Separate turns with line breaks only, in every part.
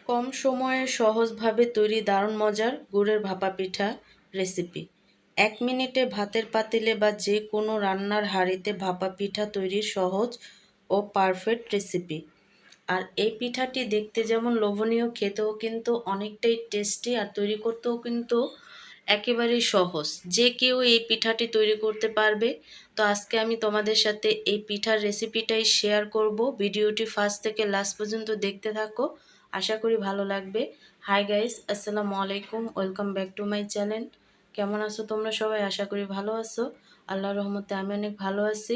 কম সময়ে সহজভাবে তৈরি দারুণ মজার গুড়ের ভাপা পিঠা রেসিপি। 1 মিনিটে ভাতের পাতিলে বা যে কোনো রান্নার হাঁড়িতে ভাপা পিঠা তৈরির সহজ ও পারফেক্ট রেসিপি। আর এই পিঠাটি দেখতে যেমন লোভনীয়, খেতেও কিন্তু অনেকটাই টেস্টি, আর তৈরি করতেও কিন্তু একেবারেই সহজ। যে কেউ এই পিঠাটি তৈরি করতে পারবে। তো আজকে আমি তোমাদের সাথে এই পিঠার রেসিপিটাই শেয়ার করব। ভিডিওটি ফার্স্ট থেকে লাস্ট পর্যন্ত দেখতে থাকো, আশা করি ভালো লাগবে। হাই গাইস, আসসালামু আলাইকুম, welcome back to my channel. কেমন আছো তোমরা সবাই? আশা করি ভালো আছো। আল্লাহর রহমতে আমি অনেক ভালো আছি।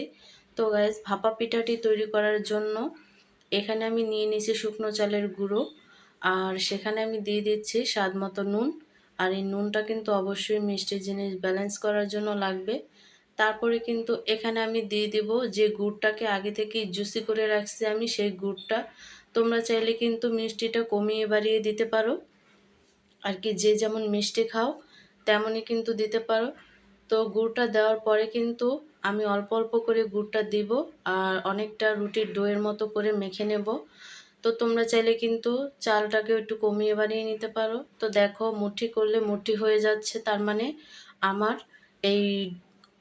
তো গাইস, ভাপা পিঠাটি তৈরি করার জন্য এখানে আমি নিয়ে নিয়েছি শুকনো চালের গুঁড়ো, আর সেখানে আমি দিয়ে দিচ্ছি স্বাদ মতো নুন। আর এই নুনটা কিন্তু অবশ্যই মিষ্টি জিনিস ব্যালেন্স করার জন্য লাগবে। তারপরে কিন্তু এখানে আমি দিয়ে দিব যে গুড়টাকে আগে থেকেই জুসি করে রাখছি আমি, সেই গুড়টা। তোমরা চাইলে কিন্তু মিষ্টিটা কমিয়ে বাড়িয়ে দিতে পারো, আর কি যে যেমন মিষ্টি খাও তেমনই কিন্তু দিতে পারো। তো গুড়টা দেওয়ার পরে কিন্তু আমি অল্প অল্প করে গুড়টা দিব, আর অনেকটা রুটির ডোয়ের মতো করে মেখে নেব। তো তোমরা চাইলে কিন্তু চালটাকেও একটু কমিয়ে বানিয়ে নিতে পারো। তো দেখো, মুঠি করলে মুঠি হয়ে যাচ্ছে, তার মানে আমার এই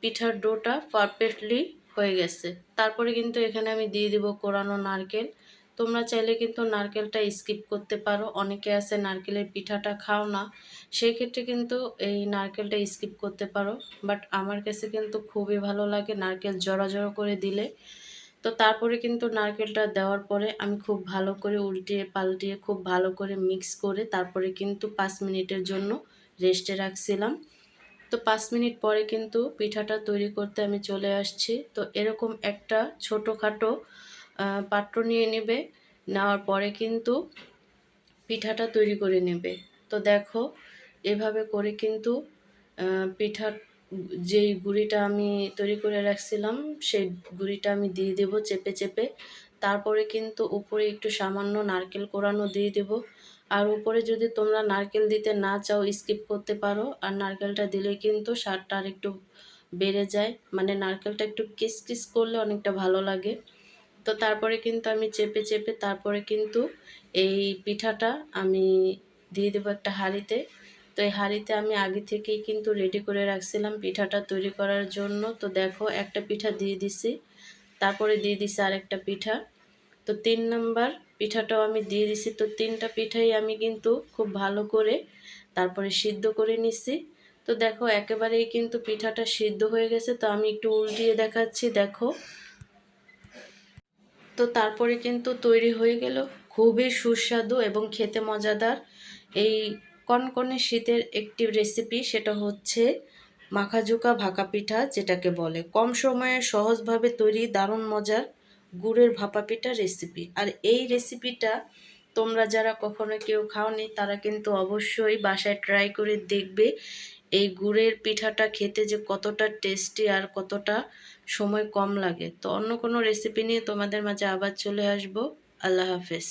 পিঠার ডোটা পারফেক্টলি হয়ে গেছে। তারপরে কিন্তু এখানে আমি দিয়ে দিব কোরানো নারকেল। তোমরা চাইলে কিন্তু নারকেলটা স্কিপ করতে পারো, অনেকে আছে নারকেলের পিঠাটা খাও না, সেই ক্ষেত্রে কিন্তু এই নারকেলটা স্কিপ করতে পারো। বাট আমার কাছে কিন্তু খুবই ভালো লাগে নারকেল জড়া জড়ো করে দিলে। তো তারপরে কিন্তু নারকেলটা দেওয়ার পরে আমি খুব ভালো করে উল্টিয়ে পাল্টিয়ে খুব ভালো করে মিক্স করে তারপরে কিন্তু 5 মিনিটের জন্য রেস্টে রাখছিলাম। তো 5 মিনিট পরে কিন্তু পিঠাটা তৈরি করতে আমি চলে আসছি। তো এরকম একটা ছোটোখাটো পাত্র নিয়ে নেবে, নেওয়ার পরে কিন্তু পিঠাটা তৈরি করে নেবে। তো দেখো, এভাবে করে কিন্তু পিঠার যেই গুঁড়িটা আমি তৈরি করে রাখছিলাম সেই গুঁড়িটা আমি দিয়ে দেবো চেপে চেপে। তারপরে কিন্তু উপরে একটু সামান্য নারকেল কোরানো দিয়ে দেবো। আর উপরে যদি তোমরা নারকেল দিতে না চাও স্কিপ করতে পারো, আর নারকেলটা দিলে কিন্তু স্বাদটা আর একটু বেড়ে যায়, মানে নারকেলটা একটু কিস কিস করলে অনেকটা ভালো লাগে। তো তারপরে কিন্তু আমি চেপে চেপে তারপরে কিন্তু এই পিঠাটা আমি দিয়ে দেবো একটা হাঁড়িতে। তো এই হাঁড়িতে আমি আগে থেকেই কিন্তু রেডি করে রাখছিলাম পিঠাটা তৈরি করার জন্য। তো দেখো, একটা পিঠা দিয়ে দিছি, তারপরে দিয়ে দিছি আরেকটা পিঠা। তো 3 নাম্বার পিঠাটাও আমি দিয়ে দিছি। তো 3টা পিঠাই আমি কিন্তু খুব ভালো করে তারপরে সিদ্ধ করে নিছি। তো দেখো, একেবারেই কিন্তু পিঠাটা সিদ্ধ হয়ে গেছে। তো আমি একটু উল্টিয়ে দেখাচ্ছি, দেখো। তো তারপরে কিন্তু তৈরি হয়ে গেল খুবই সুস্বাদু এবং খেতে মজাদার এই কনকনে শীতের একটি রেসিপি, সেটা হচ্ছে মাখাজোকা ভাপা পিঠা, যেটাকে বলে কম সময়ে সহজভাবে তৈরি দারুণ মজার গুড়ের ভাপা পিঠা রেসিপি। আর এই রেসিপিটা তোমরা যারা কখনো কেউ খাওনি তারা কিন্তু অবশ্যই বাসায় ট্রাই করে দেখবে। এই গুড়ের পিঠাটা খেতে যে কতটা টেস্টি আর কতটা সময় কম লাগে। তো অন্য কোনো রেসিপি নিয়ে তোমাদের মাঝে আবার চলে আসবো। আল্লাহ হাফেজ।